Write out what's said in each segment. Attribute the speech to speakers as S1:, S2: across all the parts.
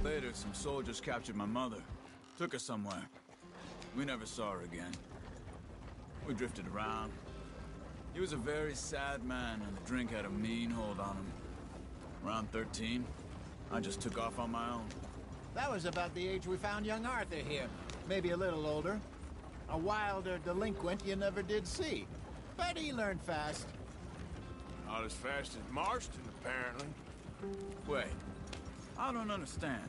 S1: Later, some soldiers captured my mother. Took her somewhere. We never saw her again. We drifted around. He was a very sad man, and the drink had a mean hold on him. Around 13, I just took off on my own.
S2: That was about the age we found young Arthur here. Maybe a little older. A wilder delinquent you never did see. But he learned fast.
S3: Not as fast as Marston, apparently.
S1: Wait, I don't understand.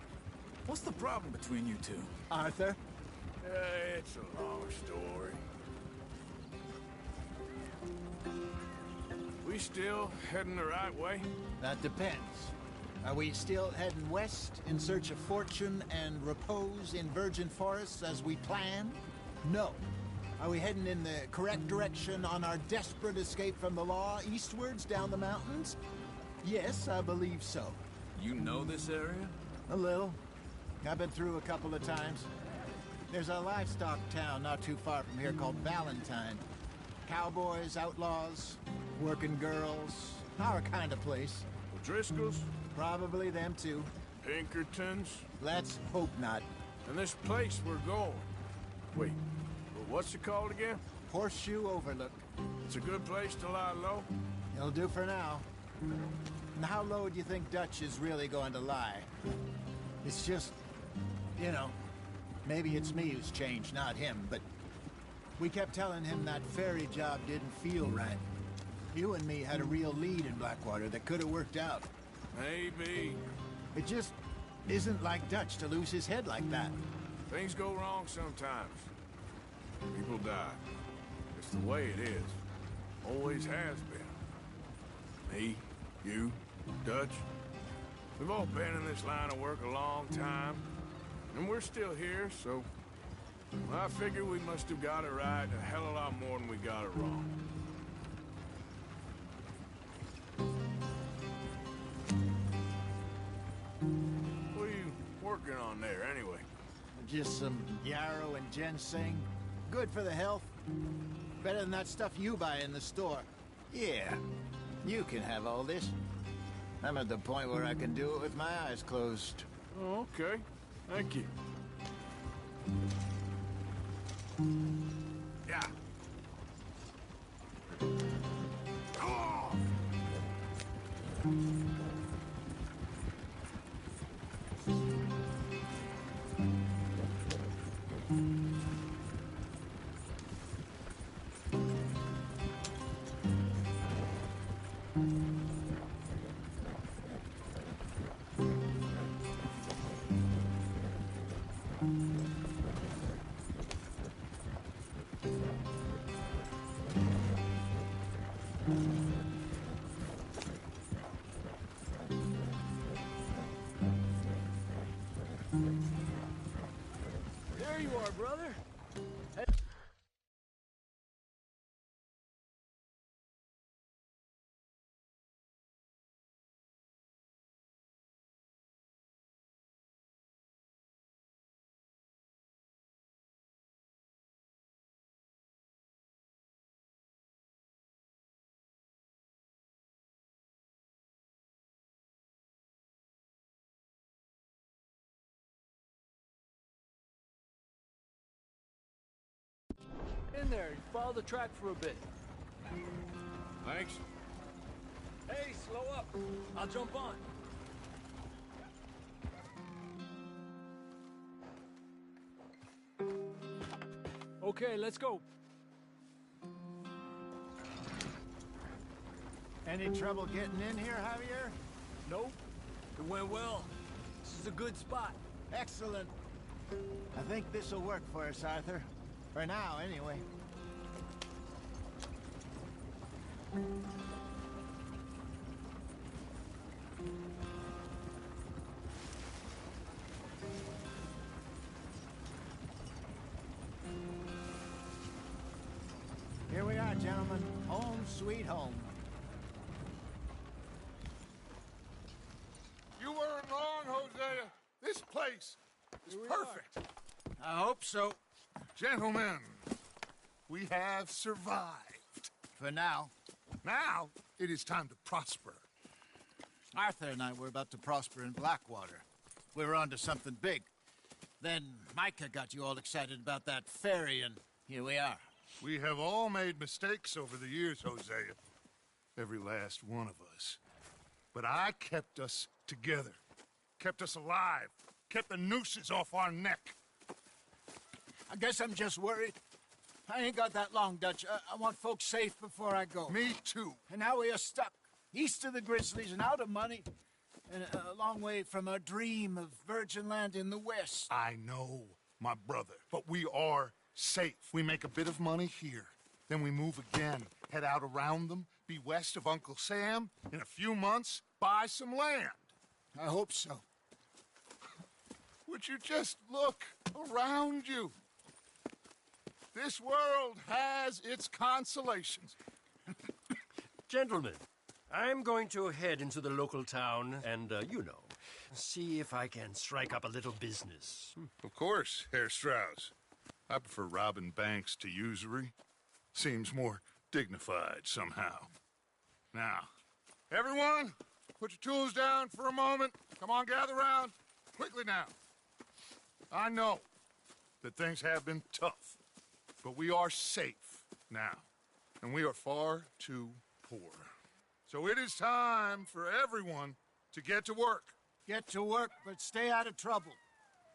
S1: What's the problem between you two?
S2: Arthur?
S3: It's a long story. We still heading the right way?
S2: That depends. Are we still heading west in search of fortune and repose in virgin forests as we planned? No. Are we heading in the correct direction on our desperate escape from the law eastwards down the mountains? Yes, I believe so.
S1: You know this area?
S2: A little. I've been through a couple of times. There's a livestock town not too far from here called Valentine. Cowboys, outlaws, working girls, our kind of place.
S3: Driscoll's?
S2: Probably them too.
S3: Pinkertons?
S2: Let's hope not.
S3: And this place we're going. Wait, what's it called again?
S2: Horseshoe Overlook.
S3: It's a good place to lie low?
S2: It'll do for now. And how low do you think Dutch is really going to lie? It's just, you know, maybe it's me who's changed, not him, but we kept telling him that ferry job didn't feel right. You and me had a real lead in Blackwater that could have worked out.
S3: Maybe.
S2: It just isn't like Dutch to lose his head like that.
S3: Things go wrong sometimes. People die. It's the way it is. Always has been. Me, you, Dutch. We've all been in this line of work a long time. And we're still here, so... I figure we must have got it right a hell of a lot more than we got it wrong. What are you working on there, anyway?
S2: Just some yarrow and ginseng. Good for the health. Better than that stuff you buy in the store. Yeah, you can have all this. I'm at the point where I can do it with my eyes closed.
S3: Oh, okay. Thank you. Yeah. Oh!
S4: There you are, brother. In there, follow the track for a bit.
S3: Thanks.
S4: Hey, slow up. I'll jump on. Okay, let's go.
S2: Any trouble getting in here, Javier?
S4: Nope. It went well. This is a good spot.
S2: Excellent. I think this'll work for us, Arthur. For now, anyway. Here we are, gentlemen. Home sweet home.
S3: You weren't wrong, Hosea. This place is perfect.
S2: I hope so.
S3: Gentlemen, we have survived.
S2: For now.
S3: Now, it is time to prosper.
S2: Arthur and I were about to prosper in Blackwater. we were onto something big. Then Micah got you all excited about that ferry, and here we are.
S5: We have all made mistakes over the years, Hosea. Every last one of us. But I kept us together. Kept us alive. Kept the nooses off our neck.
S2: I guess I'm just worried. I ain't got that long, Dutch. I want folks safe before I go.
S5: Me too.
S2: And now we are stuck, east of the Grizzlies and out of money, and a long way from our dream of virgin land in the west.
S5: I know, my brother, but we are safe. We make a bit of money here. Then we move again, head out around them, be west of Uncle Sam. In a few months, buy some land.
S2: I hope so.
S5: Would you just look around you? This world has its consolations.
S6: Gentlemen, I'm going to head into the local town and, see if I can strike up a little business.
S5: Of course, Herr Strauss. I prefer robbing banks to usury. Seems more dignified somehow. Now, everyone, put your tools down for a moment. Come on, gather round. Quickly now. I know that things have been tough, but we are safe now, and we are far too poor. So it is time for everyone to get to work.
S2: Get to work, but stay out of trouble.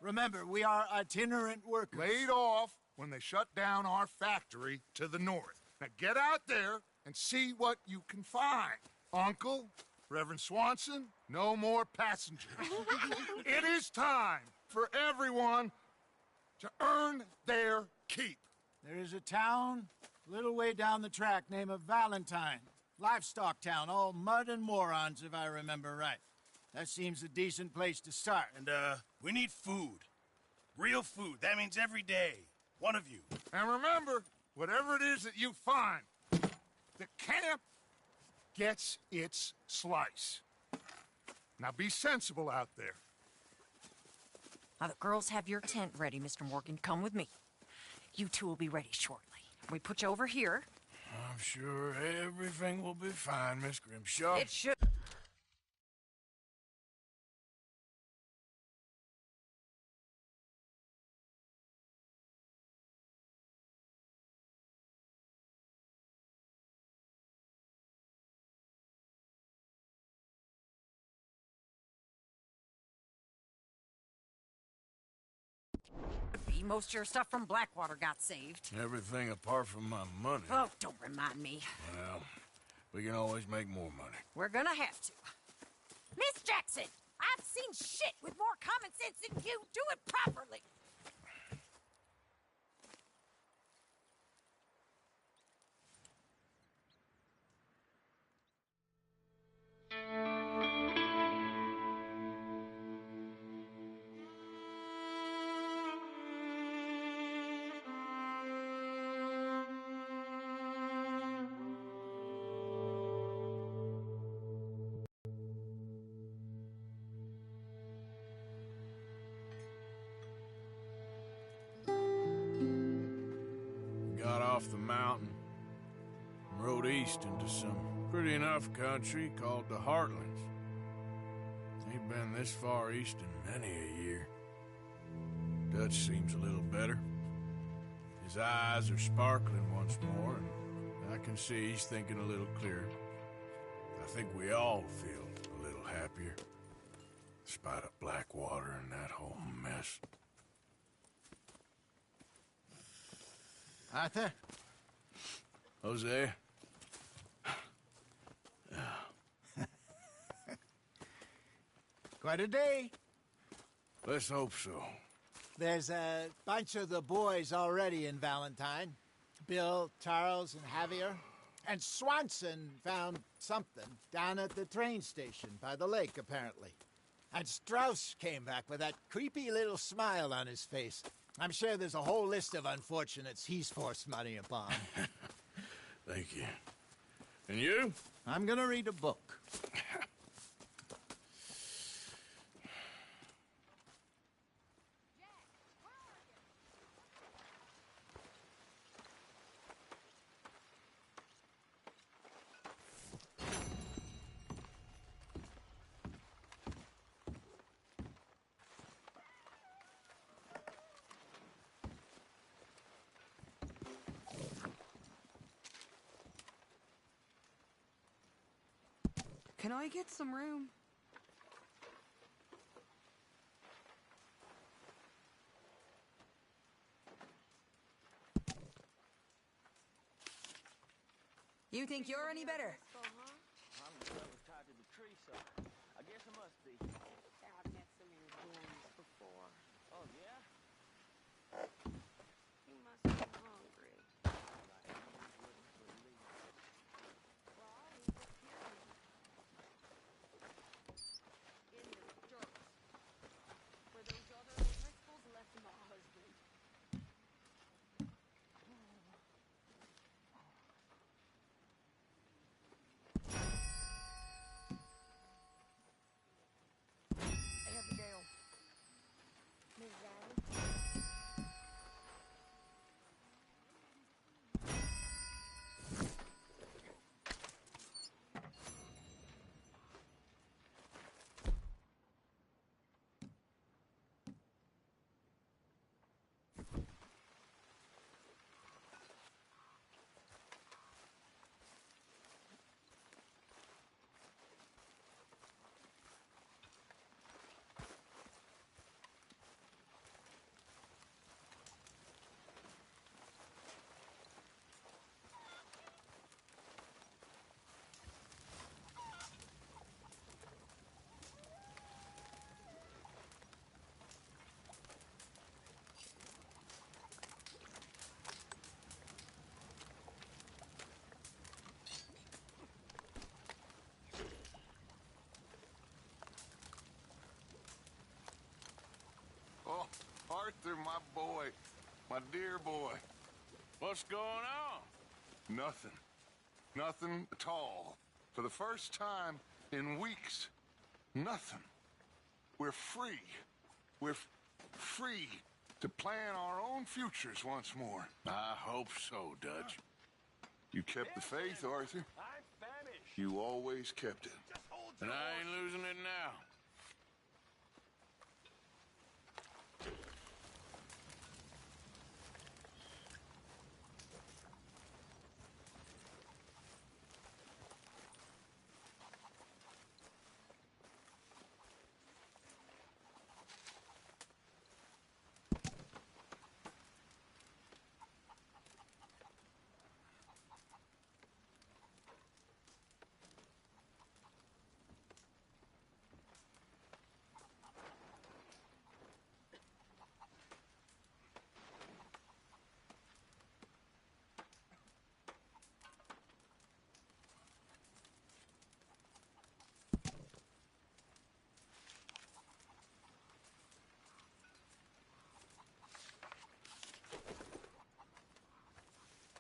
S2: Remember, we are itinerant workers.
S5: Laid off when they shut down our factory to the north. Now get out there and see what you can find. Uncle, Reverend Swanson, no more passengers. It is time for everyone to earn their keep.
S2: There is a town a little way down the track named Valentine. Livestock town, all mud and morons, if I remember right. That seems a decent place to start.
S7: And, we need food. Real food. That means every day. One of you.
S5: And remember, whatever it is that you find, the camp gets its slice. Now be sensible out there.
S8: Now, the girls have your tent ready, Mr. Morgan. Come with me. You two will be ready shortly. We put you over here.
S3: I'm sure everything will be fine, Miss Grimshaw.
S8: It should... Most of your stuff from Blackwater got saved.
S3: Everything apart from my money.
S8: Oh, don't remind me.
S3: Well, we can always make more money.
S8: We're gonna have to. Miss Jackson, I've seen shit with more common sense than you. Do it properly.
S3: Got off the mountain and rode east into some pretty enough country called the Heartlands. Ain't been this far east in many a year. Dutch seems a little better. His eyes are sparkling once more, and I can see he's thinking a little clearer. I think we all feel a little happier, despite of Blackwater and that whole mess.
S2: Arthur?
S3: Jose?
S2: Quite a day.
S3: Let's hope so.
S2: There's a bunch of the boys already in Valentine. Bill, Charles, and Javier. And Swanson found something down at the train station by the lake, apparently. And Strauss came back with that creepy little smile on his face. I'm sure there's a whole list of unfortunates he's forced money upon.
S3: Thank you. And you?
S2: I'm gonna read a book.
S9: Can I get some room? You think you're any better?
S4: I'm tied to the tree, so I guess I must be.
S10: I've met so many boys before.
S4: Oh, yeah?
S10: You must be hungry. Well, I'll leave this here in the dirt. For those other Driscolls left my husband. Abigail. Miss Valley.
S3: Oh, Arthur, my boy. My dear boy.
S4: What's going on?
S3: Nothing. Nothing at all. For the first time in weeks, nothing. We're free. We're free to plan our own futures once more.
S7: I hope so, Dutch.
S3: You kept the faith, Arthur.
S4: I'm famished.
S3: You always kept it.
S7: And I ain't losing it now.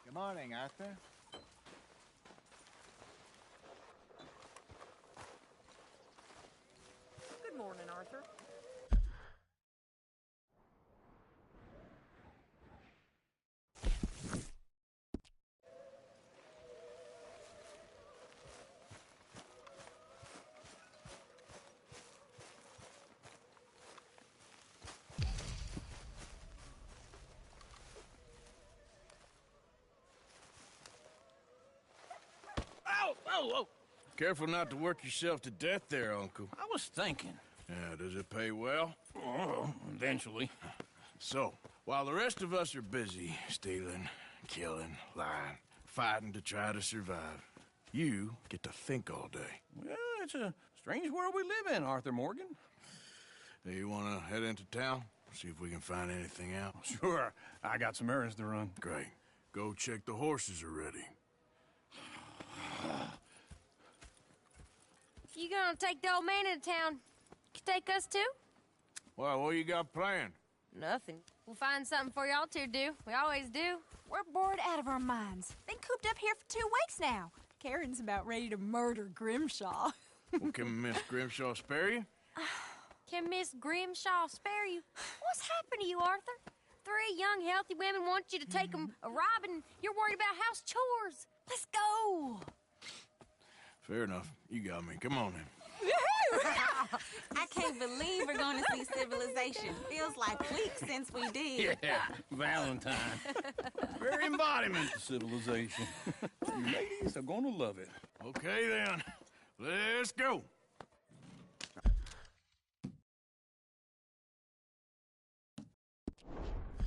S2: Good morning, Arthur.
S8: Good morning, Arthur.
S4: Oh!
S7: Careful not to work yourself to death there, Uncle.
S4: I was thinking.
S7: Yeah, does it pay well?
S4: Oh, eventually.
S7: So, while the rest of us are busy stealing, killing, lying, fighting to try to survive, you get to think all day.
S4: Well, it's a strange world we live in, Arthur Morgan.
S7: Do you want to head into town? See if we can find anything out?
S4: Sure. I got some errands to run.
S7: Great. Go check the horses are ready.
S10: You gonna take the old man into town? You take us too?
S7: Well, what you got planned?
S10: Nothing. We'll find something for y'all to do. We always do.
S8: We're bored out of our minds. Been cooped up here for 2 weeks now. Karen's about ready to murder Grimshaw.
S7: Well, can Miss Grimshaw spare you?
S10: Can Miss Grimshaw spare you? What's happened to you, Arthur? 3 young, healthy women want you to take them a robbing. You're worried about house chores. Let's go.
S7: Fair enough. You got me. Come on then.
S11: I can't believe we're going to see civilization. Feels like weeks since we did.
S4: Yeah, Valentine. Very embodiment of civilization. You ladies are gonna love it.
S7: Okay then. Let's go.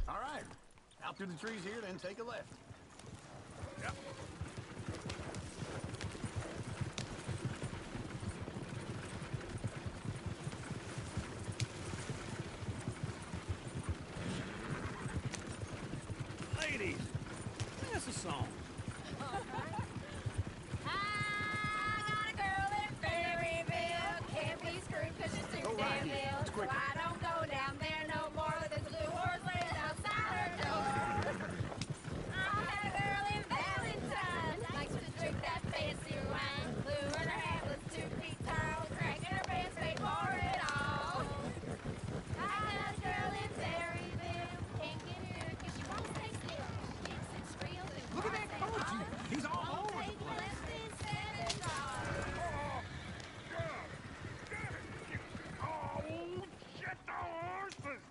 S12: All right. Out through the trees here, then take a left.
S3: Yep.
S12: Ladies, sing us a song.
S10: I got a girl in Berryville. Can't be screwed 'cause she's too damn ill. So I don't go down there no more. There's a blue horse laying outside her door. I had a girl in Valentine. Likes to drink that fancy wine. Blue and her hat was 2 feet tall. Cracking her pants made for it all. I got a girl in Berryville. Can't get her 'cause she won't stay still. She kicks and squeals and
S12: Look at that coach. He's all over the
S10: take
S12: place.
S10: less than 7 dollars.
S5: Oh, shit, the horses!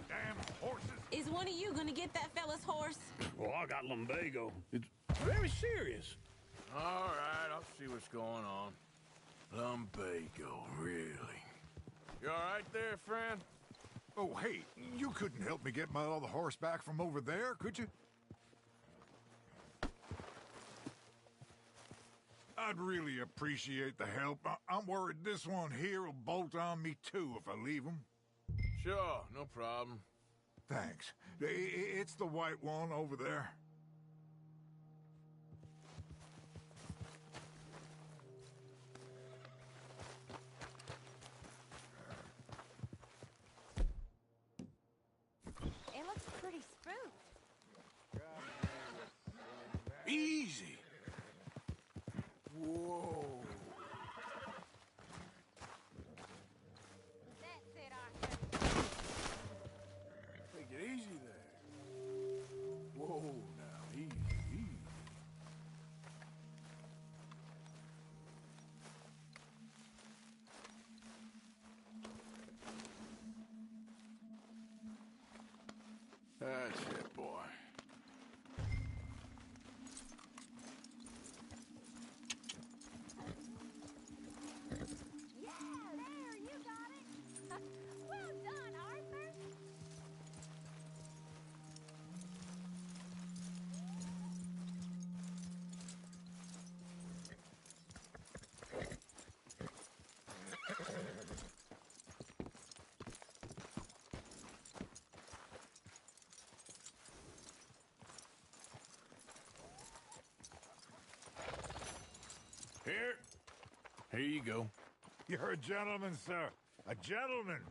S5: Damn horses!
S11: Is one of you gonna get that fella's horse?
S12: Well, I got lumbago. It's very serious.
S7: All right, I'll see what's going on. Lumbago, really? You all right there, friend?
S5: Oh, hey, you couldn't help me get my other horse back from over there, could you? I'd really appreciate the help. I'm worried this one here will bolt on me too if I leave him.
S7: Sure, no problem.
S5: Thanks. It's the white one over there.
S10: It looks pretty spooked.
S7: Easy. Whoa.
S10: That's it, Arthur.
S7: Take it easy there. Whoa, now, easy, easy. That's it, boy.
S10: Yeah, there, you got it. Well done, Arthur.
S7: Here you go.
S5: You're a gentleman, sir. A gentleman.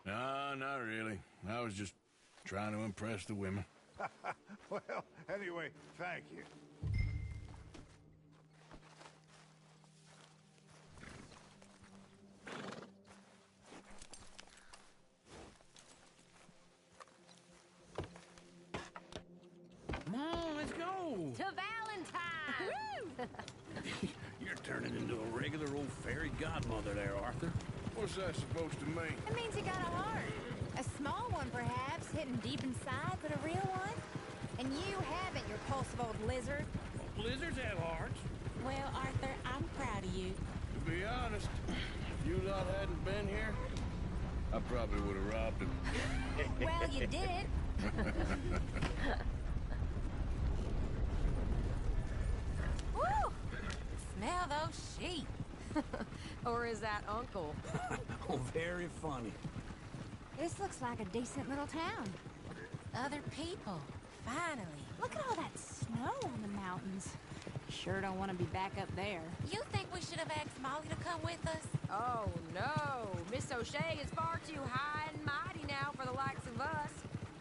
S7: No, not really. I was just trying to impress the women.
S5: Well, anyway, thank you.
S12: Come on, let's go.
S10: To Valentine.
S12: You're turning into a regular old fairy godmother there, Arthur.
S7: What's that supposed to mean?
S9: It means you got a heart. A small one, perhaps, hidden deep inside, but a real one. And you haven't, you repulsive old lizard.
S12: Lizards have hearts.
S11: Well, Arthur, I'm proud of you.
S7: To be honest, if you lot hadn't been here, I probably would have robbed him.
S9: Well, you did.
S8: Woo! Smell those sheep. Or is that Uncle?
S12: Oh, very funny.
S9: This looks like a decent little town.
S8: Other people. Finally.
S9: Look at all that snow on the mountains. Sure don't want to be back up there.
S8: You think we should have asked Molly to come with us?
S10: Oh, no. Miss O'Shea is far too high and mighty now for the likes of us.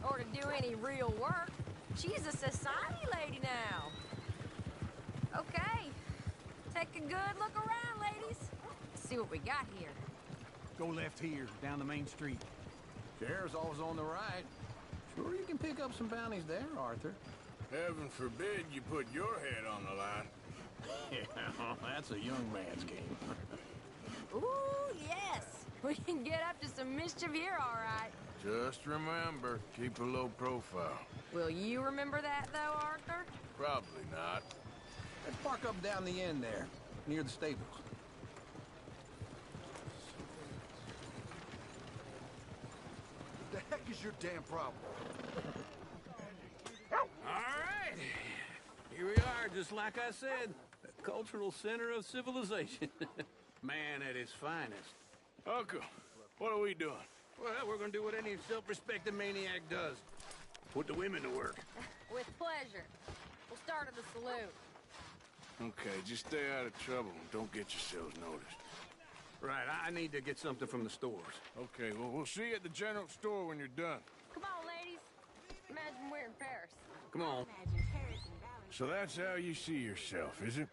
S10: Or to do any real work. She's a society lady now. Okay. Take a good look around, ladies. See what we got here.
S12: Go left here, down the main street. Sheriff's always on the right. Sure you can pick up some bounties there, Arthur.
S7: Heaven forbid you put your head on the line.
S12: Yeah, that's a young man's game.
S10: Ooh, yes. We can get up to some mischief here, all right.
S7: Just remember, keep a low profile.
S10: Will you remember that, though, Arthur?
S7: Probably not.
S12: Let's park up down the end there, near the stables.
S3: heck is your damn problem?
S12: All right. Here we are, just like I said. The cultural center of civilization. Man at his finest.
S7: Uncle, what are we doing?
S12: Well, we're gonna do what any self-respecting maniac does. Put the women to work.
S10: With pleasure. We'll start at the saloon.
S7: Okay, just stay out of trouble and don't get yourselves noticed.
S12: Right, I need to get something from the stores.
S7: Okay, well, we'll see you at the general store when you're done.
S10: Come on, ladies. Imagine we're in Paris.
S12: Come on.
S7: So that's how you see yourself, is it?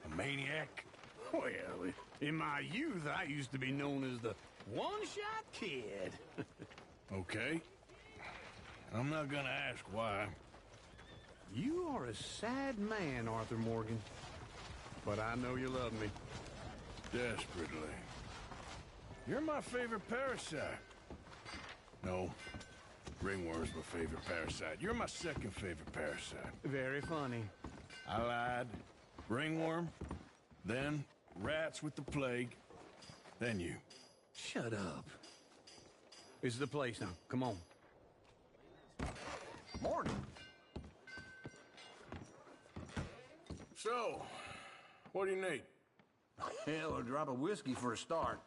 S7: A maniac?
S12: Well, in my youth, I used to be known as the one-shot kid.
S7: Okay. I'm not gonna ask why.
S12: You are a sad man, Arthur Morgan. But I know you love me.
S7: Desperately. You're my favorite parasite. No. Ringworm's my favorite parasite. You're my second favorite parasite.
S12: Very funny.
S7: I lied. Ringworm, then rats with the plague, then you.
S12: Shut up. This is the place now. Come on.
S3: Morgan.
S7: So, what do you need?
S12: Hell, a drop of whiskey for a start.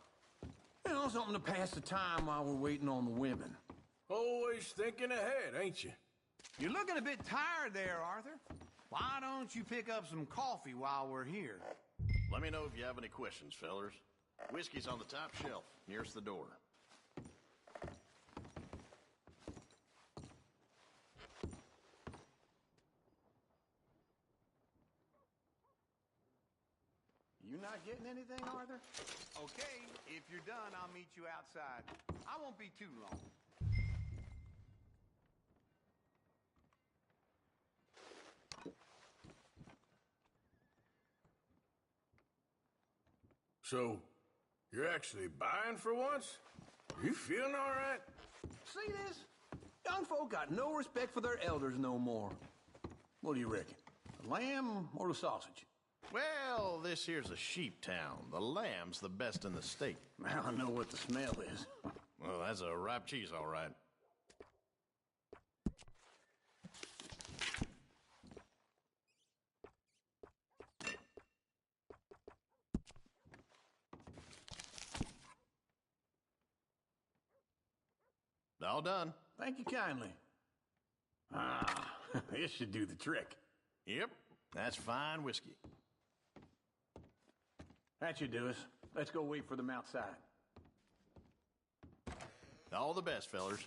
S12: You know, something to pass the time while we're waiting on the women.
S7: Always thinking ahead, ain't you?
S12: You're looking a bit tired there, Arthur. Why don't you pick up some coffee while we're here?
S13: Let me know if you have any questions, fellers. Whiskey's on the top shelf, nearest the door.
S12: You not getting anything, Arthur? Okay, if you're done, I'll meet you outside. I won't be too long.
S7: So, you're actually buying for once? You feeling all right?
S12: See this? Young folk got no respect for their elders no more. What do you reckon? The lamb or the sausage?
S13: Well, this here's a sheep town. The lamb's the best in the state.
S12: I know what the smell is.
S13: Well, that's a ripe cheese, all right. All done.
S12: Thank you kindly. Ah, this should do the trick.
S13: Yep, that's fine whiskey.
S12: That should do us. Let's go wait for them outside.
S13: All the best, fellers.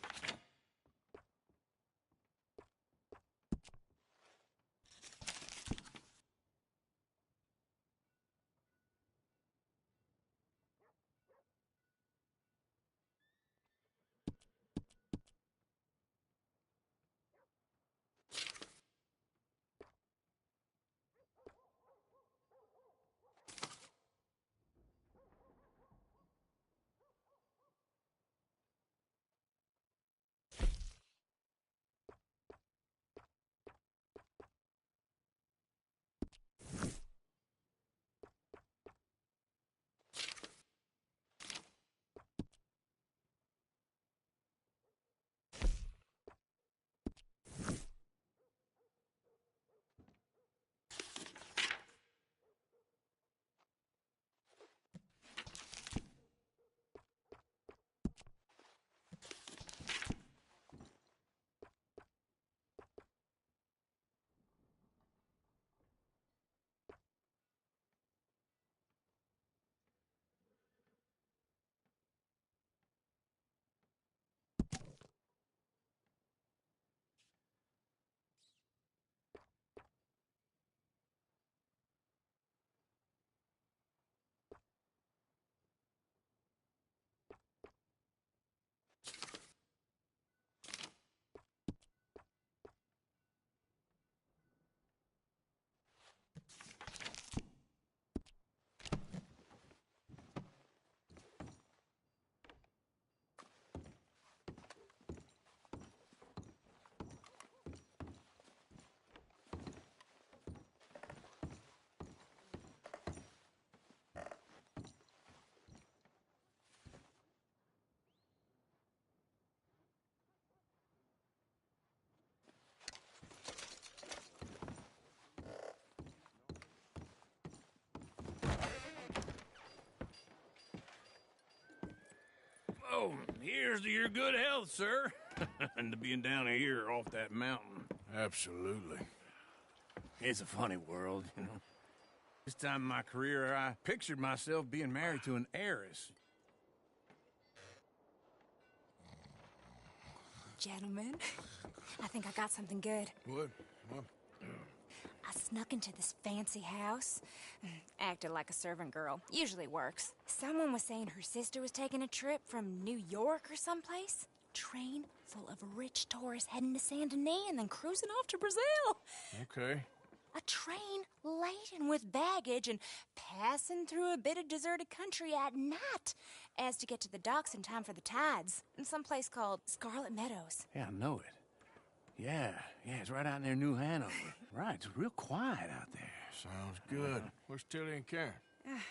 S12: Here's to your good health, sir. And to being down here off that mountain.
S7: Absolutely.
S12: It's a funny world, you know. This time in my career, I pictured myself being married to an heiress.
S10: Gentlemen, I think I got something good.
S7: What?
S10: I snuck into this fancy house, acted like a servant girl. Usually works. Someone was saying her sister was taking a trip from New York or someplace. Train full of rich tourists heading to Saint Denis and then cruising off to Brazil.
S7: Okay.
S10: A train laden with baggage and passing through a bit of deserted country at night as to get to the docks in time for the tides in some place called Scarlet Meadows.
S12: Yeah, I know it. Yeah, it's right out near New Hanover. Right, it's real quiet out there.
S7: Sounds good. Where's Tilly and Karen?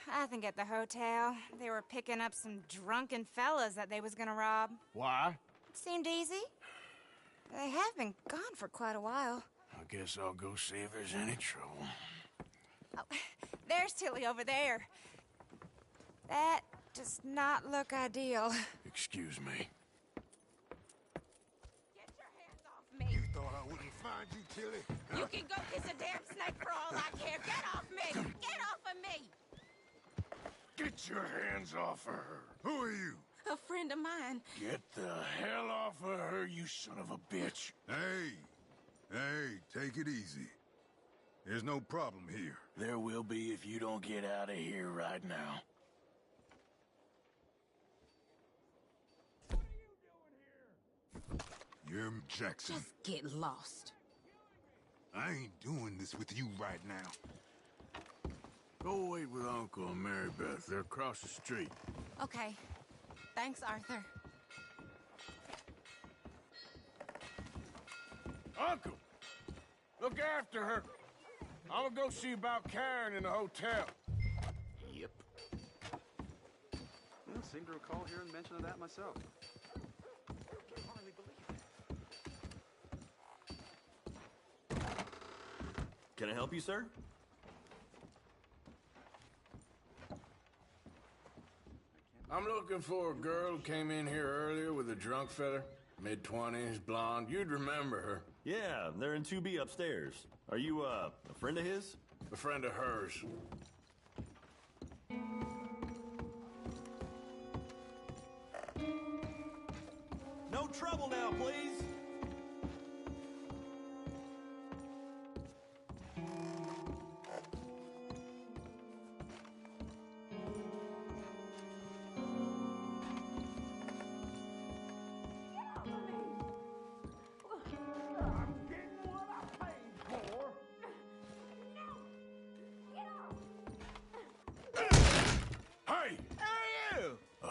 S10: I think at the hotel. They were picking up some drunken fellas that they was gonna rob.
S7: Why?
S10: Seemed easy. They have been gone for quite a while.
S7: I guess I'll go see if there's any trouble.
S10: Oh, there's Tilly over there. That does not look ideal.
S7: Excuse me.
S10: Get your hands off me.
S5: You thought I wouldn't find you, Tilly?
S10: You can go kiss a damn snake for all I care. Get off me! Get off of me!
S5: Get your hands off of her. Who are you?
S11: A friend of mine.
S7: Get the hell off of her, you son of a bitch.
S5: Hey, take it easy. There's no problem here.
S7: There will be if you don't get out of here right now.
S5: You're Jackson.
S11: Just get lost.
S5: I ain't doing this with you right now.
S7: Go wait with Uncle and Mary Beth. They're across the street.
S11: Okay. Thanks, Arthur.
S7: Uncle! Look after her. I'm gonna go see about Karen in the hotel.
S14: Yep. I don't seem to recall hearing mention of that myself. I can hardly believe it. Can I help you, sir?
S7: I'm looking for a girl who came in here earlier with a drunk fella. Mid-20s, blonde. You'd remember her.
S14: Yeah, they're in 2B upstairs. Are you, a friend of his?
S7: A friend of hers.
S14: No trouble now, please.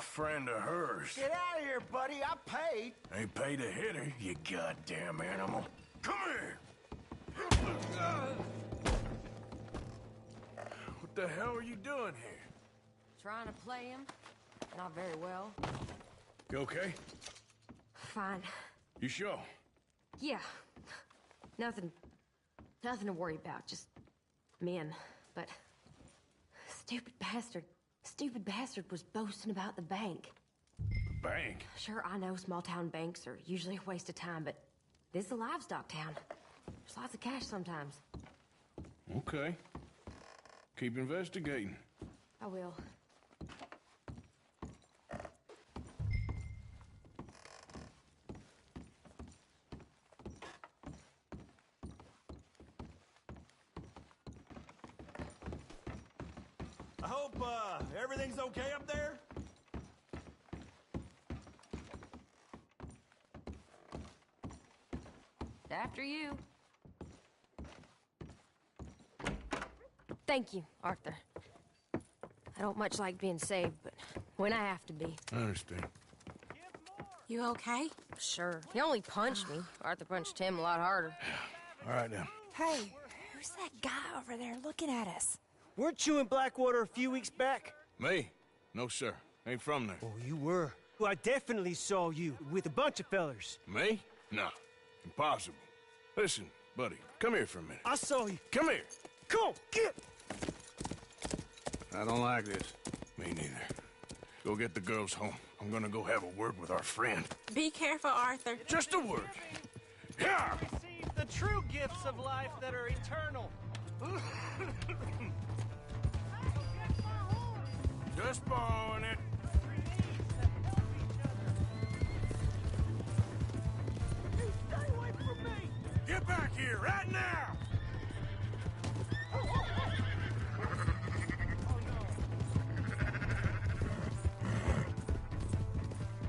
S7: Friend of hers.
S2: Get out of here, buddy. I paid.
S7: Ain't paid to hit her, you goddamn animal. Come here! What the hell are you doing here?
S15: Trying to play him. Not very well.
S7: You okay?
S15: Fine.
S7: You sure?
S15: Yeah. Nothing to worry about. Just men. But stupid bastard was boasting about the bank.
S7: The bank?
S15: Sure, I know small town banks are usually a waste of time, but this is a livestock town. There's lots of cash sometimes.
S7: Okay. Keep investigating.
S15: I will.
S14: I hope, everything's okay up there?
S15: After you. Thank you, Arthur. I don't much like being saved, but when I have to be.
S7: I understand.
S15: You okay? Sure. He only punched me. Arthur punched him a lot harder.
S7: All right, now.
S10: Hey, who's that guy over there looking at us?
S16: Weren't you in Blackwater a few weeks back?
S7: Me? No, sir. Ain't from there.
S16: Oh, you were. Well, I definitely saw you with a bunch of fellers.
S7: Me? No. Impossible. Listen, buddy, come here for a minute.
S16: I saw you.
S7: Come here.
S16: Come on, get!
S7: I don't like this. Me neither. Go get the girls home. I I'm gonna go have a word with our friend.
S11: Be careful, Arthur.
S7: Just a word. Yeah!
S16: Receive the true gifts of life that are eternal.
S7: Just borrowing it.
S16: Stay away from me!
S7: Get back here, right now!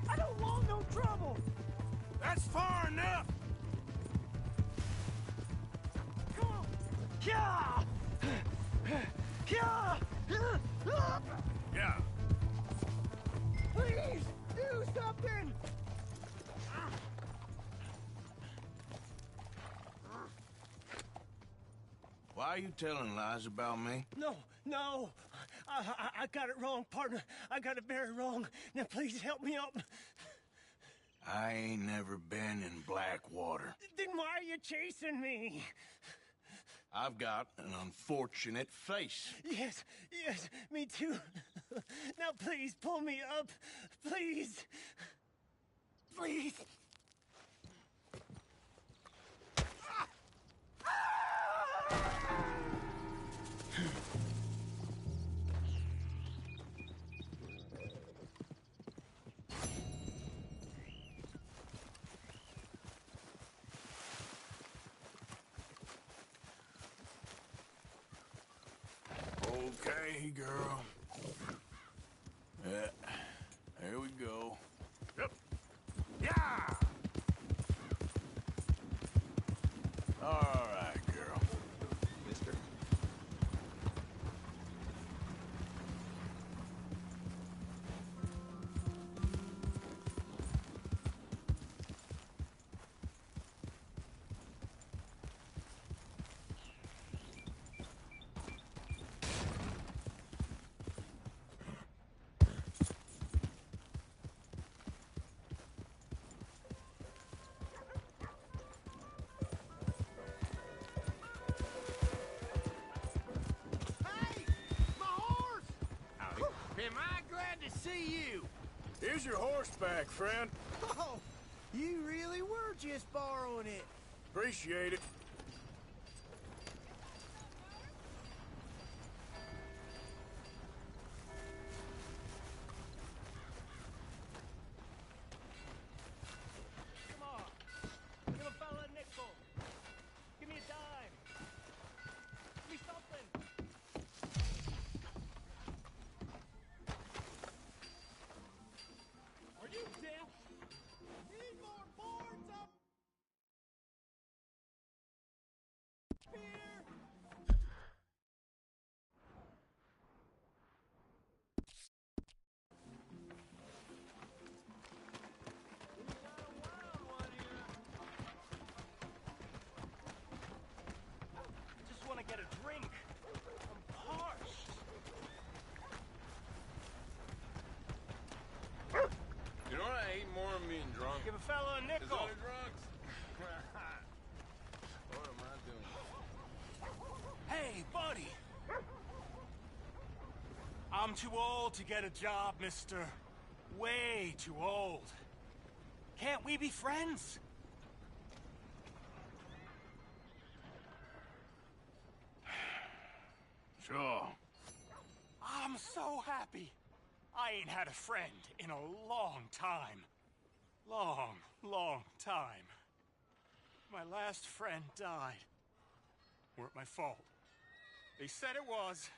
S16: I don't want no trouble!
S7: That's far enough!
S16: Come on! Yeah! Yeah!
S7: Yeah.
S16: Please, do something!
S7: Why are you telling lies about me?
S16: No. I got it wrong, partner. I got it very wrong. Now, please help me up.
S7: I ain't never been in Blackwater.
S16: Then why are you chasing me?
S7: I've got an unfortunate face.
S16: Yes, me too. Now, please, pull me up. Please. Please.
S7: Okay, girl. Yeah, there we go. Yep. Yeah! All right, girl.
S14: Mister.
S7: Am I glad to see you? Here's your horseback, friend.
S16: Oh, you really were just borrowing it.
S7: Appreciate it.
S16: Come on. Give a fella a nickel. Give me a dime. Give me something. Are you deaf? Need more boards up here. Just want to get a drink. I'm parched.
S3: You know what I hate more than being drunk?
S16: Give a fella a
S3: Is
S16: nickel.
S3: other drunks. What am I doing?
S16: Hey, buddy. I'm too old to get a job, mister. Way too old. Can't we be friends?
S7: Sure.
S16: I'm so happy. I ain't had a friend in a long time. Long time. My last friend died. Weren't my fault. They said it was,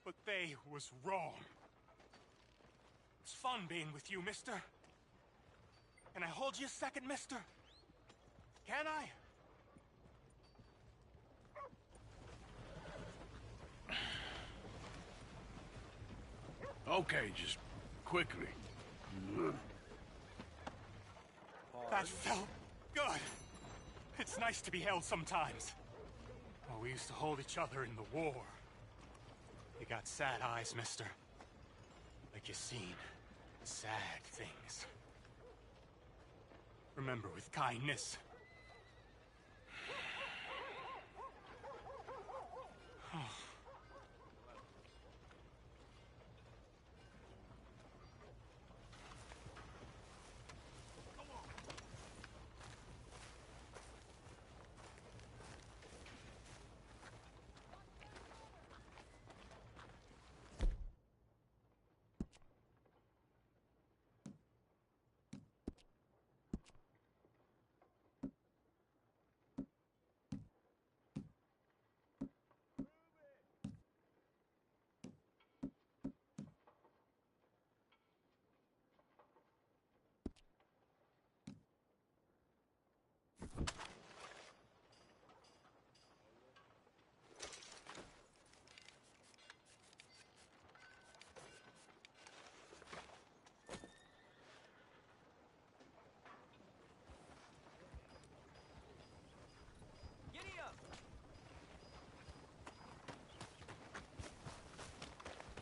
S16: but they was wrong. It's fun being with you, mister. Can I hold you a second, mister? Can I?
S7: Okay, just quickly.
S16: That felt good. It's nice to be held sometimes. Oh, we used to hold each other in the war. You got sad eyes, mister. Like you seen sad things. Remember with kindness.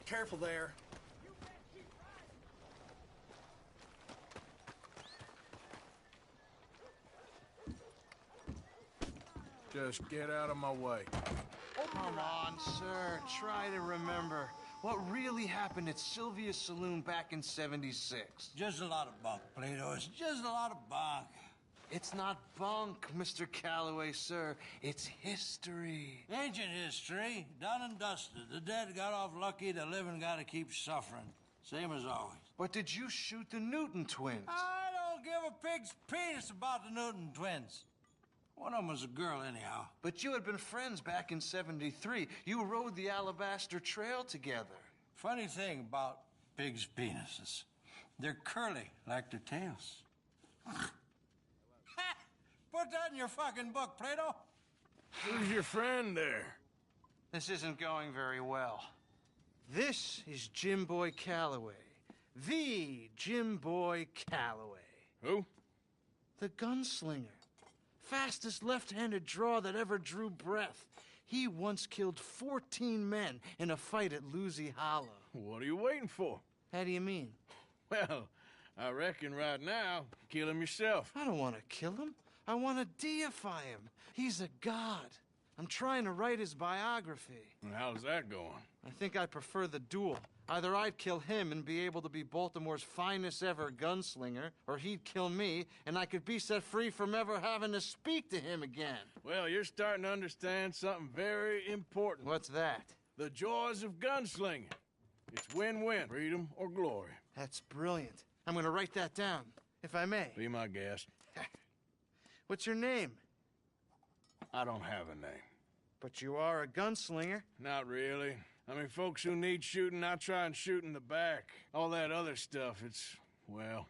S17: Careful there.
S3: Just get out of my way.
S18: Come on, sir. Try to remember what really happened at Sylvia's Saloon back in '76.
S19: Just a lot of bunk, Plato. It's just a lot of bunk.
S18: It's not bunk, Mr. Calloway, sir. It's history.
S19: Ancient history, done and dusted. The dead got off lucky, the living gotta keep suffering. Same as always.
S18: But did you shoot the Newton twins?
S19: I don't give a pig's penis about the Newton twins. One of them was a girl, anyhow.
S18: But you had been friends back in '73. You rode the Alabaster Trail together.
S19: Funny thing about pigs' penises. They're curly, like their tails. Put that in your fucking book, Plato.
S3: Who's your friend there?
S18: This isn't going very well. This is Jim Boy Calloway. The Jim Boy Calloway.
S3: Who?
S18: The gunslinger. Fastest left-handed draw that ever drew breath. He once killed 14 men in a fight at Lucy Hollow.
S3: What are you waiting for?
S18: How do you mean?
S3: Well, I reckon right now, kill him yourself.
S18: I don't want to kill him. I want to deify him. He's a god. I'm trying to write his biography.
S3: And how's that going?
S18: I think I prefer the duel. Either I'd kill him and be able to be Baltimore's finest ever gunslinger, or he'd kill me and I could be set free from ever having to speak to him again.
S3: Well, you're starting to understand something very important.
S18: What's that?
S3: The joys of gunslinging. It's win-win, freedom or glory.
S18: That's brilliant. I'm going to write that down, if I may.
S3: Be my guest.
S18: What's your name?
S3: I don't have a name.
S18: But you are a gunslinger.
S3: Not really. I mean, folks who need shooting, I try and shoot in the back. All that other stuff, it's, well,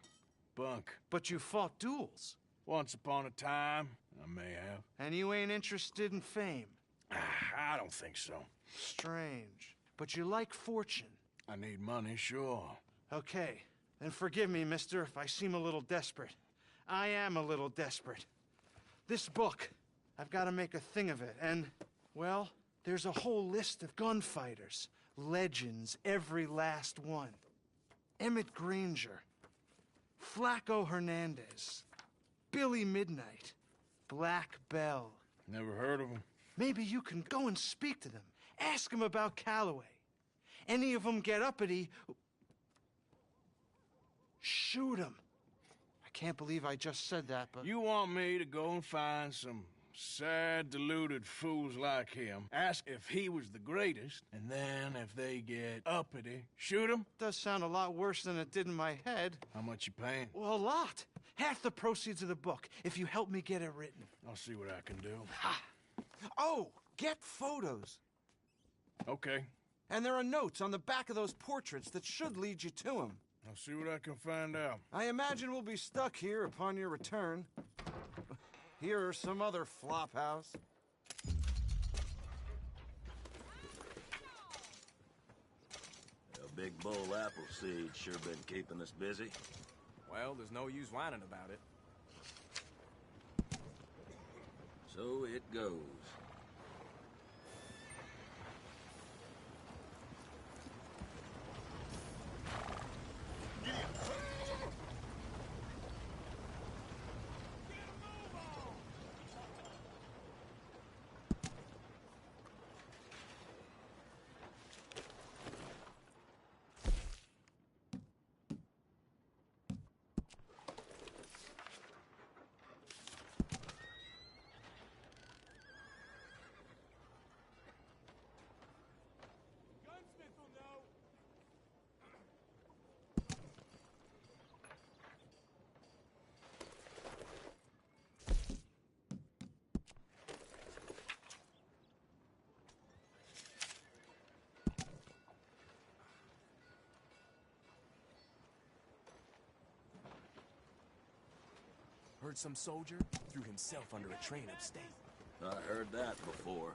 S3: bunk.
S18: But you fought duels.
S3: Once upon a time, I may have.
S18: And you ain't interested in fame.
S3: I don't think so.
S18: Strange. But you like fortune.
S3: I need money, sure.
S18: Okay. Then forgive me, mister, if I seem a little desperate. I am a little desperate. This book, I've got to make a thing of it, and, well, there's a whole list of gunfighters. Legends, every last one. Emmett Granger. Flaco Hernandez. Billy Midnight. Black Bell.
S3: Never heard of them.
S18: Maybe you can go and speak to them. Ask them about Calloway. Any of them get uppity, shoot them. I can't believe I just said that, but...
S3: You want me to go and find some sad, deluded fools like him, ask if he was the greatest, and then if they get uppity, shoot him?
S18: Does sound a lot worse than it did in my head.
S3: How much you paying?
S18: Well, a lot. Half the proceeds of the book, if you help me get it written.
S3: I'll see what I can do.
S18: Ha! Oh, get photos.
S3: Okay.
S18: And there are notes on the back of those portraits that should lead you to him.
S3: I'll see what I can find out.
S18: I imagine we'll be stuck here upon your return. Here or some other flop house.
S20: A big bowl Appleseed sure been keeping us busy.
S17: Well, there's no use whining about it.
S20: So it goes.
S17: Heard some soldier threw himself under a train upstate.
S20: I heard that before.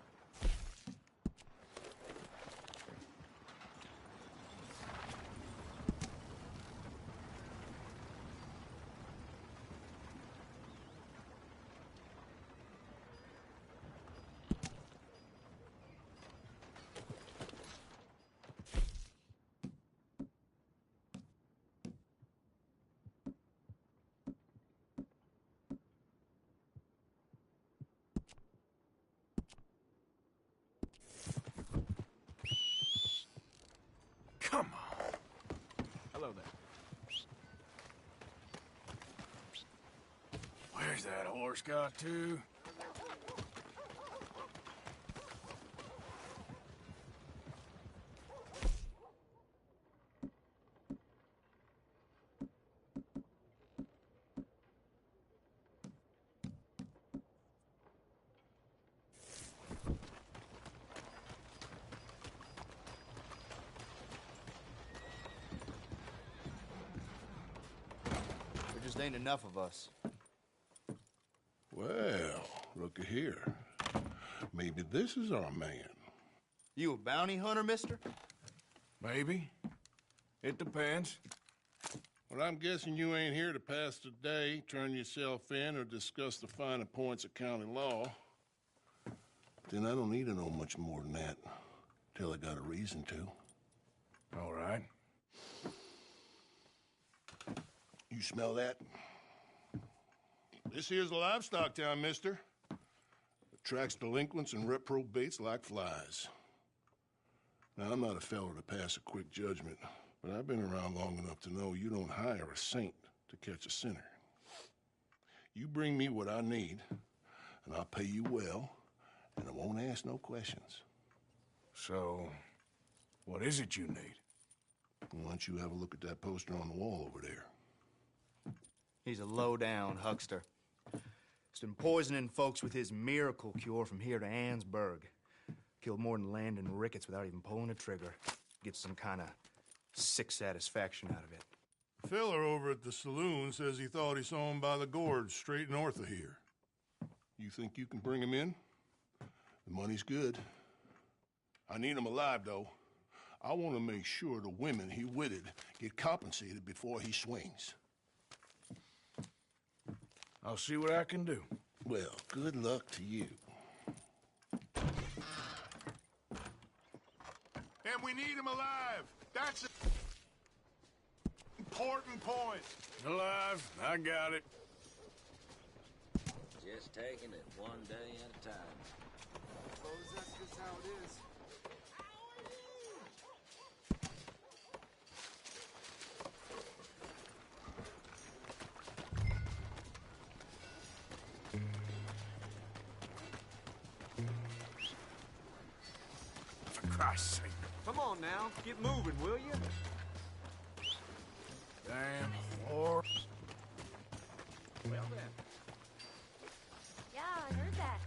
S12: Hello there.
S7: Where's that horse got to?
S21: There just ain't enough of us.
S5: Well, looky here. Maybe this is our man.
S21: You a bounty hunter, mister?
S7: Maybe. It depends.
S5: Well, I'm guessing you ain't here to pass the day, turn yourself in, or discuss the finer points of county law. Then I don't need to know much more than that, till I got a reason to.
S7: All right.
S5: You smell that? This here's a livestock town, mister. Attracts delinquents and reprobates like flies. Now, I'm not a fellow to pass a quick judgment, but I've been around long enough to know you don't hire a saint to catch a sinner. You bring me what I need, and I'll pay you well, and I won't ask no questions.
S7: So, what is it you need?
S5: Why don't you have a look at that poster on the wall over there?
S21: He's a low-down huckster. He's been poisoning folks with his miracle cure from here to Annsburg. Killed more than Landon Ricketts without even pulling a trigger. Gets some kind of sick satisfaction out of it.
S5: The fella over at the saloon says he thought he saw him by the gorge straight north of here. You think you can bring him in? The money's good. I need him alive, though. I want to make sure the women he witted get compensated before he swings.
S7: I'll see what I can do.
S5: Well, good luck to you. And we need him alive. That's an important point.
S7: Alive, I got it.
S20: Just taking it one day at a time.
S14: Suppose that's just how it is.
S7: For Christ's sake.
S14: Come on now, get moving, will you?
S7: Damn whore.
S14: Well then.
S9: Yeah, I heard that.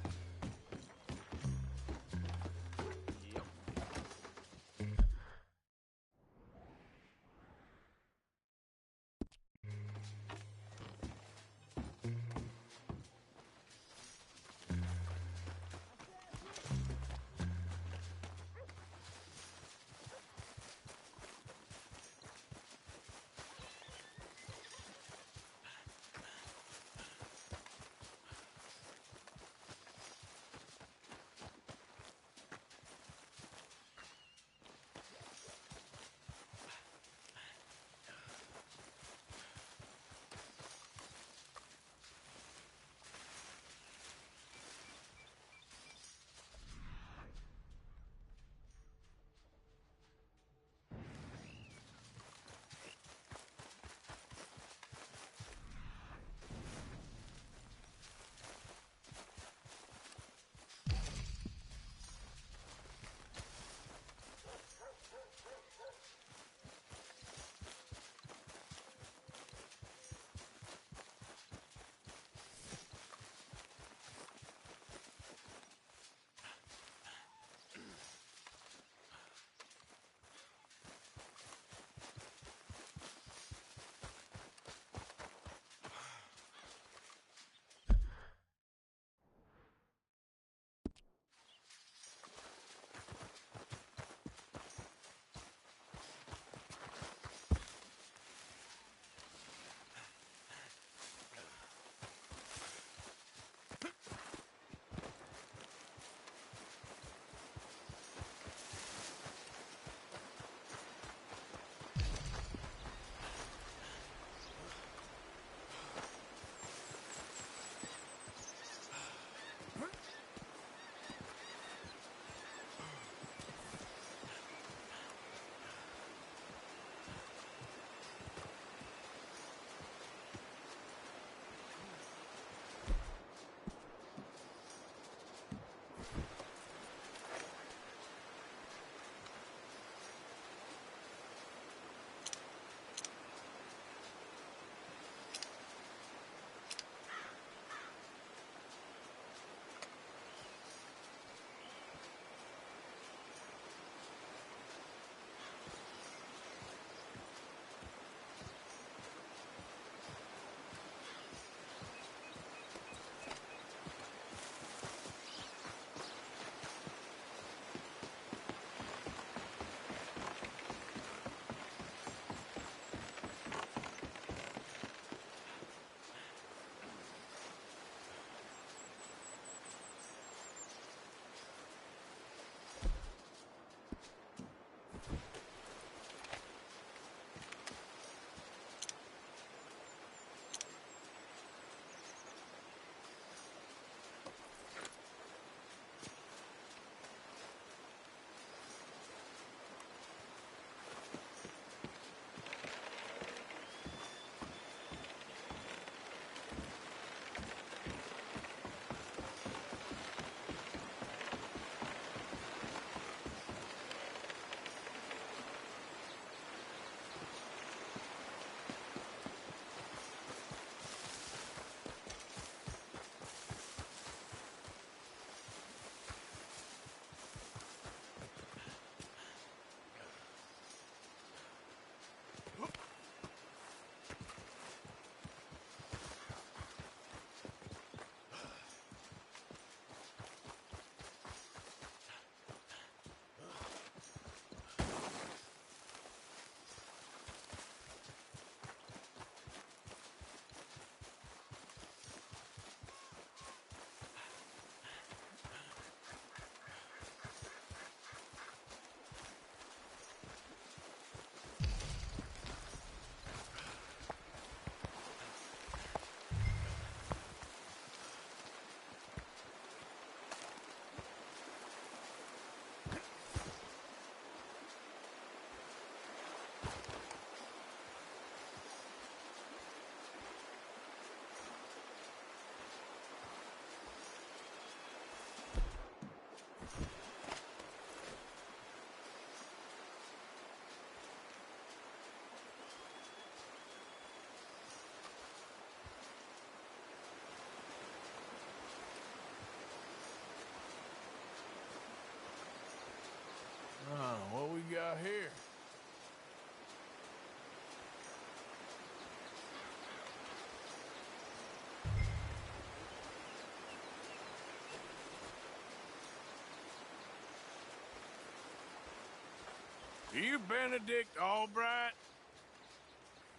S7: You Benedict Albright?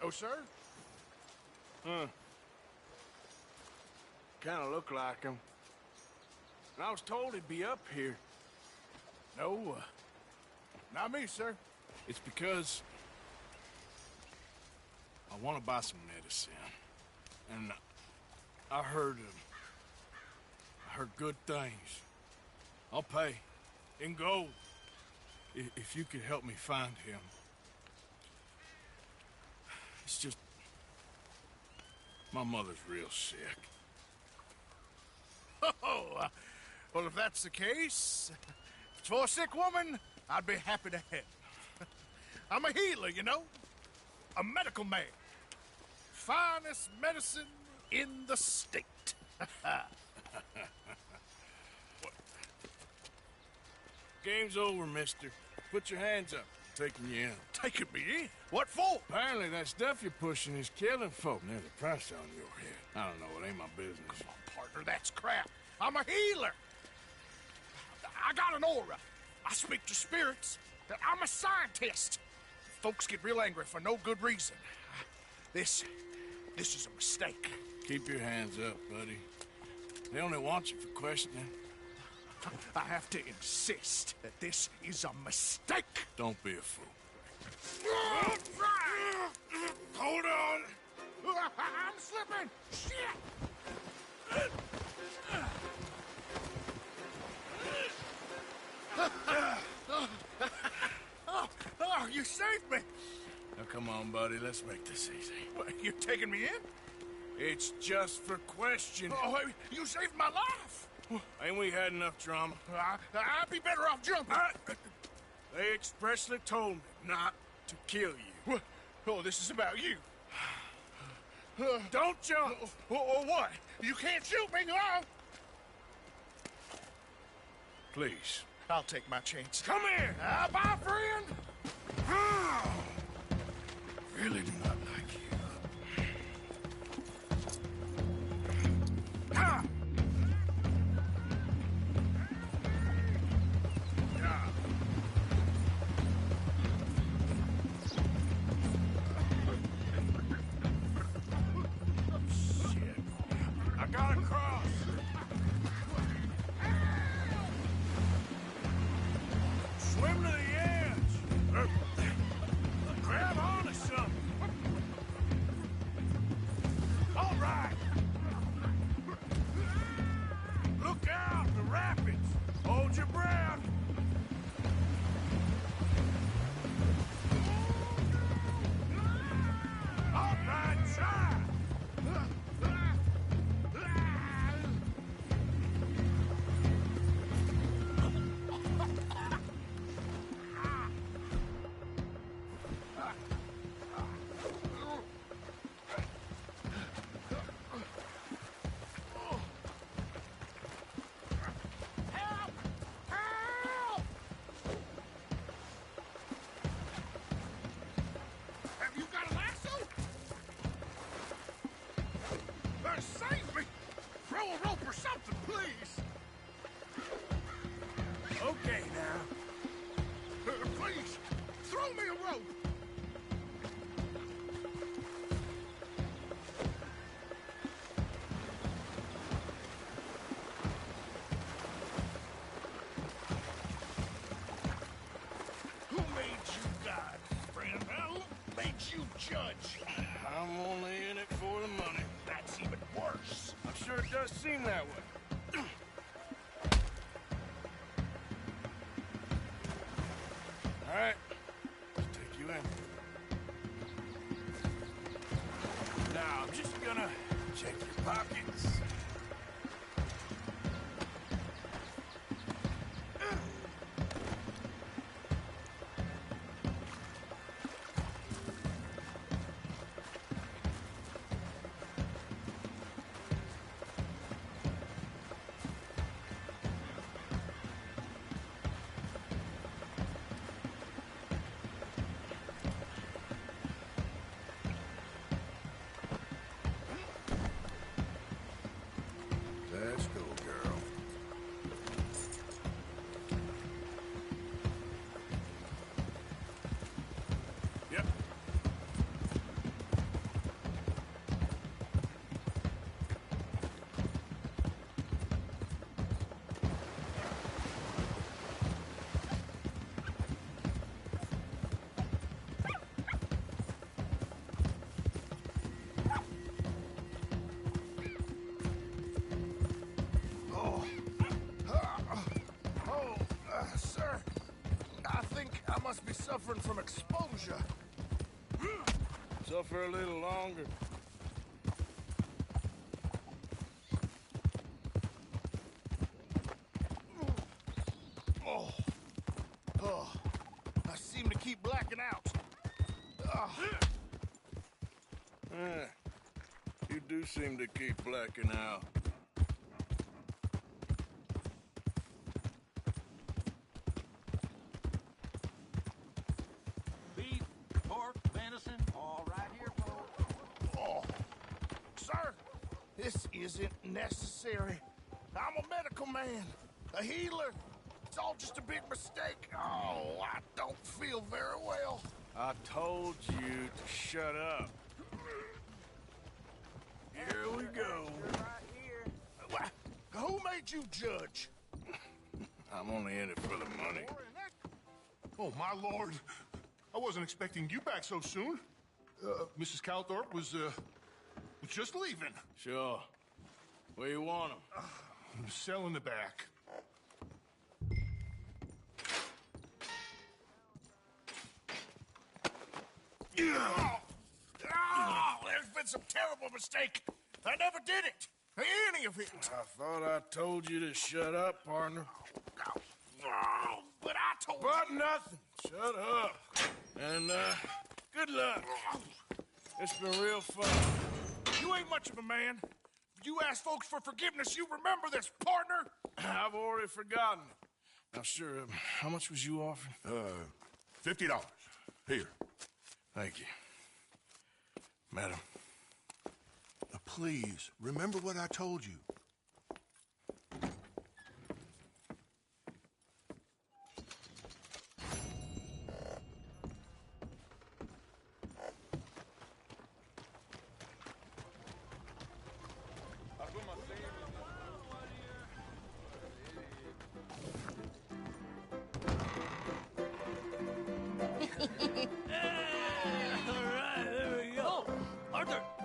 S5: Oh, sir?
S7: Huh. Kind of look like him. And I was told he'd be up here.
S5: No, not me, sir.
S7: It's because I want to buy some medicine. And I heard good things. I'll pay in gold if you could help me find him. It's just my mother's real sick.
S5: Oh, well, if that's the case, if it's for a sick woman, I'd be happy to help. I'm a healer, you know? A medical man. Finest medicine in the state.
S7: Game's over, mister. Put your hands up. I'm taking you in.
S5: Taking me in? What for?
S7: Apparently that stuff you're pushing is killing folk. There's a price on your head. I don't know. It ain't my business.
S5: Come on, partner. That's crap. I'm a healer. I got an aura. I speak to spirits. I'm a scientist. Folks get real angry for no good reason. This is a mistake.
S7: Keep your hands up, buddy. They only want you for questioning.
S5: I have to insist that this is a mistake.
S7: Don't be a fool.
S5: Hold on. I'm slipping. Shit. Oh, you saved me.
S7: Now, come on, buddy. Let's make this easy.
S5: What, you're taking me in?
S7: It's just for questioning.
S5: Oh, you saved my life.
S7: Ain't we had enough drama?
S5: I'd be better off jumping.
S7: They expressly told me not to kill you.
S5: Oh, this is about you.
S7: Don't jump.
S5: What? You can't shoot me, no.
S7: Please.
S5: I'll take my chance.
S7: Come here.
S5: Bye, friend.
S7: Really do not like you. Shit. I gotta cross. Swim to the edge. Grab onto something. All right. Look out, the rapids. Hold your breath. All right, try.
S5: Save me! Throw a rope or something, please!
S7: Okay, now.
S5: Please, throw me a rope! Who made you God, friend? Who made you judge?
S7: I'm only in it for the money.
S5: That's even worse.
S7: I'm sure it does seem that way. All right, let's take you in. Now, I'm just gonna check your pockets. suffering from exposure. Suffer a little longer. Oh, I seem to keep blacking out. You do seem to keep blacking out.
S12: Beef, pork, venison, all right here, folks.
S7: Oh, sir, this isn't necessary. I'm a medical man, a healer. It's all just a big mistake. Oh, I don't feel very well. I told you to shut up. Here we go. Who made you judge? I'm only in it for the money.
S5: Oh, my lord. I wasn't expecting you back so soon. Mrs. Calthorpe was just leaving.
S7: Sure. Where you want him?
S5: Cell in the back.
S7: There's been some terrible mistake. I never did it. Any of it. I thought I told you to shut up, partner. But I told you. But nothing. Shut up. And, good luck. It's been real fun. You ain't much of a man. You ask folks for forgiveness, you remember this, partner. I've already forgotten it. Now, sure, how much was you offering?
S5: $50. Here.
S7: Thank you. Madam.
S5: Please, remember what I told you.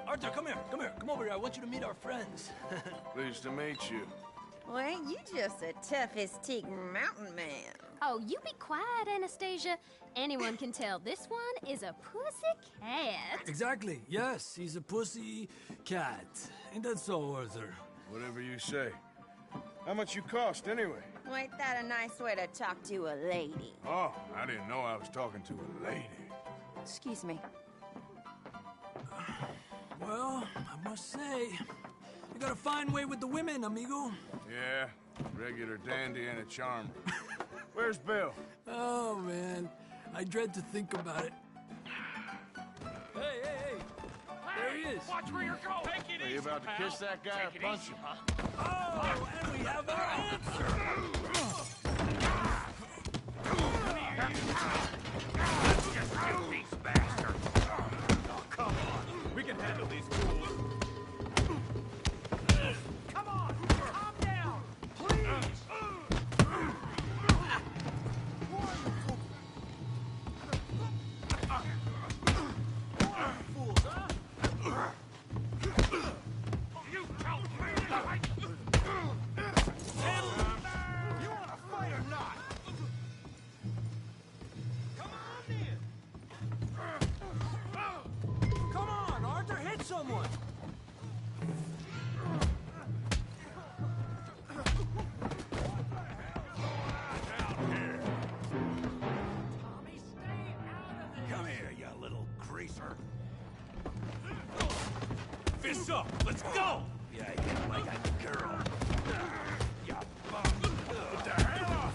S1: Arthur, come here. Come over here. I want you to meet our friends.
S7: Pleased to meet you.
S10: Well, ain't you just the toughest teak mountain man?
S22: Oh, you be quiet, Anastasia. Anyone can tell this one is a pussy cat.
S1: Exactly. Yes, he's a pussy cat. Ain't that so, Arthur?
S7: Whatever you say. How much you cost, anyway?
S10: Well, ain't that a nice way to talk to a lady?
S7: Oh, I didn't know I was talking to a lady.
S10: Excuse me.
S1: Well, I must say, you got a fine way with the women, amigo.
S7: Yeah, regular dandy and a charmer. Where's Bill?
S1: Oh, man. I dread to think about it. Hey! There he is.
S16: Watch where you're going. Take it
S7: Are you
S16: easy,
S7: about to
S16: pal.
S7: kiss that guy or punch him?
S1: Oh, and we have our answer.
S16: Let's just kill these bastards. Oh, come on. We can handle these fools. Come on. Calm down. Please. Fools, huh? You told me that. You want to fight or not?
S1: Come on, Arthur, hit someone.
S16: Come here, you little greaser. Fists up, let's go! Yeah, get like a girl. You bum. What the hell?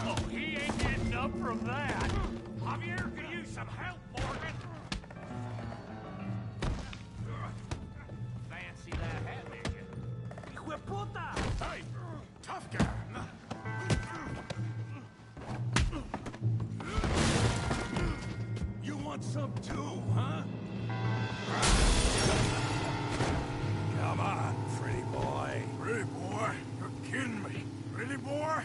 S16: Oh, he ain't getting up from that. Javier could use some help, Morgan. Fancy that hat, did you? Hijo de puta! Hey, tough guy. You want some too, huh? Come on, pretty boy.
S7: Pretty boy? You're kidding me. Pretty boy?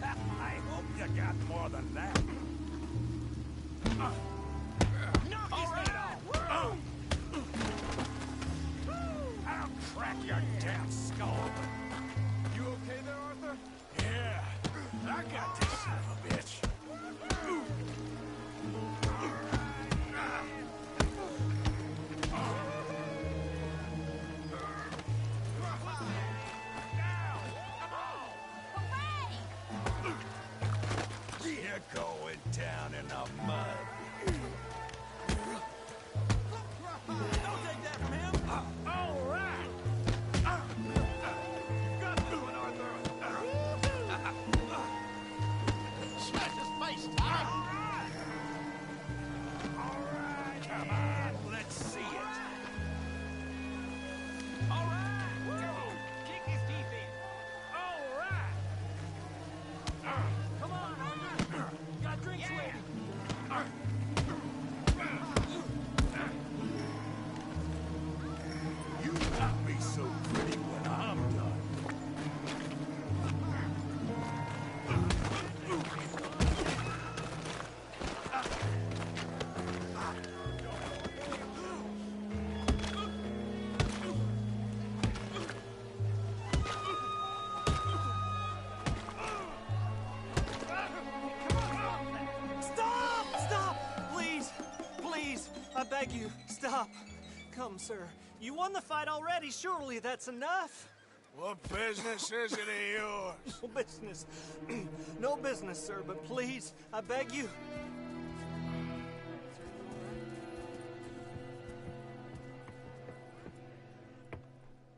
S16: I hope you got more than that. Knock his head off!
S7: back, you damn skull! You okay there, Arthur? Yeah, I got this son of a bitch. You're going down in the mud. Don't take that from him. All right. You got this one, Arthur.
S2: Smash his face, Tom!
S7: All right. Come on, let's see it. All right. Go. Kick his teeth in. All right. Come on, Arthur. Got drinks ready. You won't be so pretty when I'm done.
S4: Stop! Stop! Please! Please! I beg you, stop. Come, sir. You won the fight already. Surely that's enough.
S7: What business is it of yours?
S4: No business. No business, sir, but please, I beg you.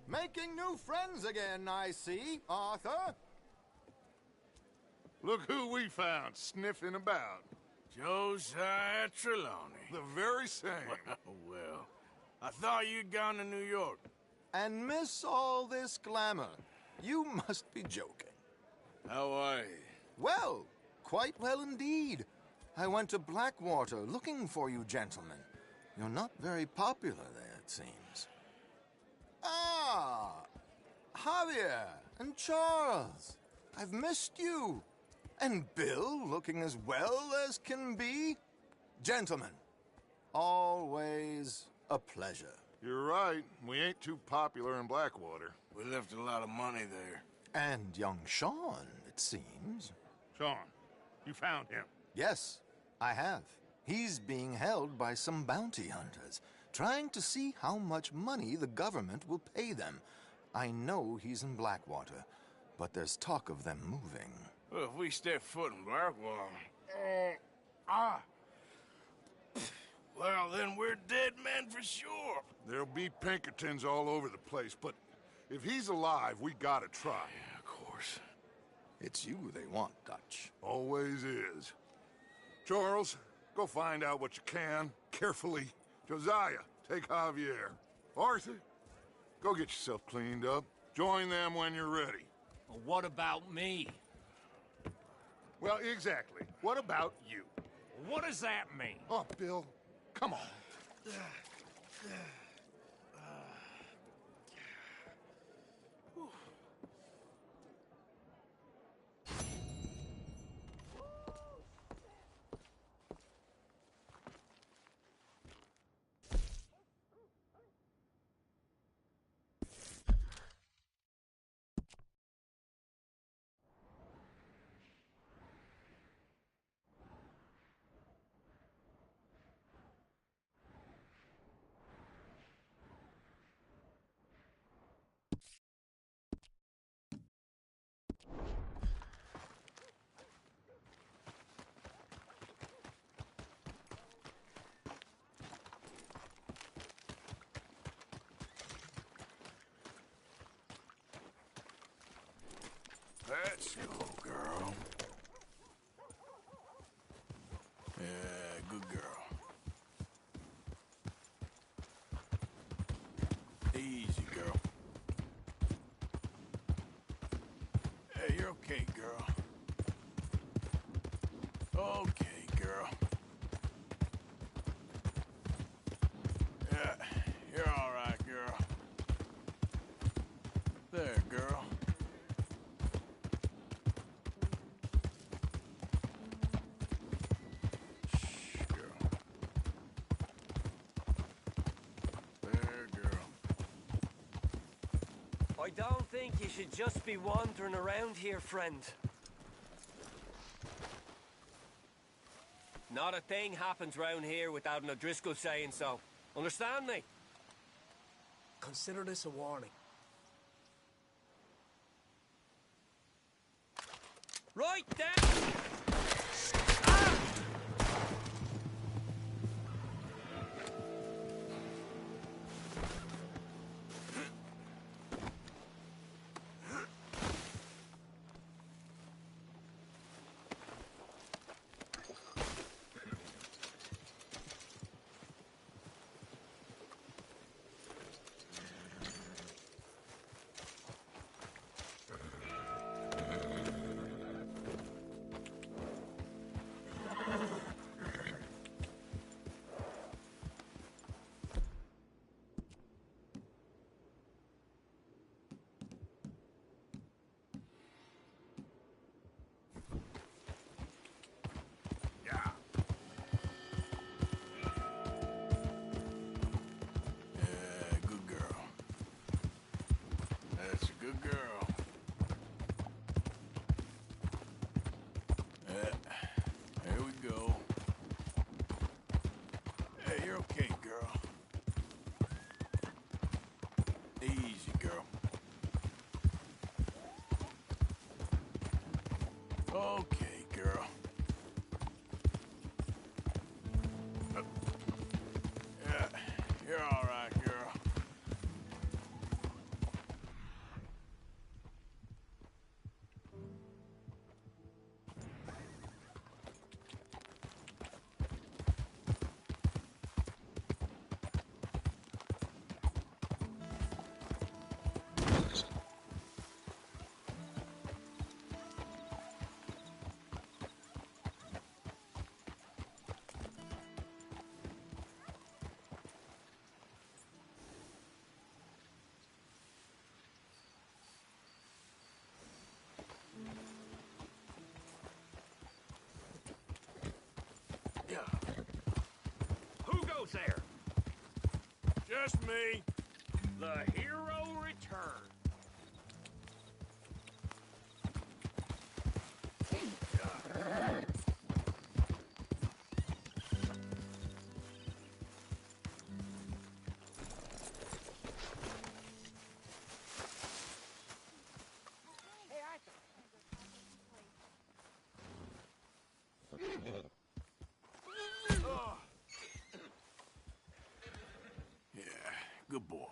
S2: Making new friends again, I see, Arthur.
S5: Look who we found sniffing about.
S7: Josiah Trelawney.
S5: The very same.
S7: Well, I thought you'd gone to New York.
S2: And miss all this glamour. You must be joking.
S7: How are you?
S2: Well, quite well indeed. I went to Blackwater looking for you gentlemen. You're not very popular there, it seems. Ah! Javier and Charles. I've missed you. And Bill looking as well as can be. Gentlemen, always a pleasure.
S5: You're right. We ain't too popular in Blackwater.
S7: We left a lot of money there.
S2: And young Sean, it seems.
S5: Sean, you found him?
S2: Yes, I have. He's being held by some bounty hunters, trying to see how much money the government will pay them. I know he's in Blackwater, but there's talk of them moving.
S7: Well, if we step foot in Blackwater... Well, then we're dead men for sure.
S5: There'll be Pinkertons all over the place, but if he's alive, we gotta try.
S7: Yeah, of course.
S2: It's you they want, Dutch.
S5: Always is. Charles, go find out what you can, carefully. Josiah, take Javier. Arthur, go get yourself cleaned up. Join them when you're ready.
S6: Well, what about me?
S5: Well, exactly. What about you?
S6: What does that mean?
S5: Oh, Bill, come on.
S7: Let's go, girl. Yeah, good girl. Easy, girl. Hey, you're okay, girl. Okay, girl. Yeah, you're all right, girl. There, girl.
S8: I don't think you should just be wandering around here, friend. Not a thing happens round here without an O'Driscoll saying so. Understand me?
S1: Consider this a warning.
S8: Right then!
S3: Good girl. There we go. Hey, you're okay, girl. Easy, girl. Okay, girl. Yeah, you're all right, girl.
S6: Who goes there?
S7: Just me.
S6: The hero returns.
S3: Yeah, good boy.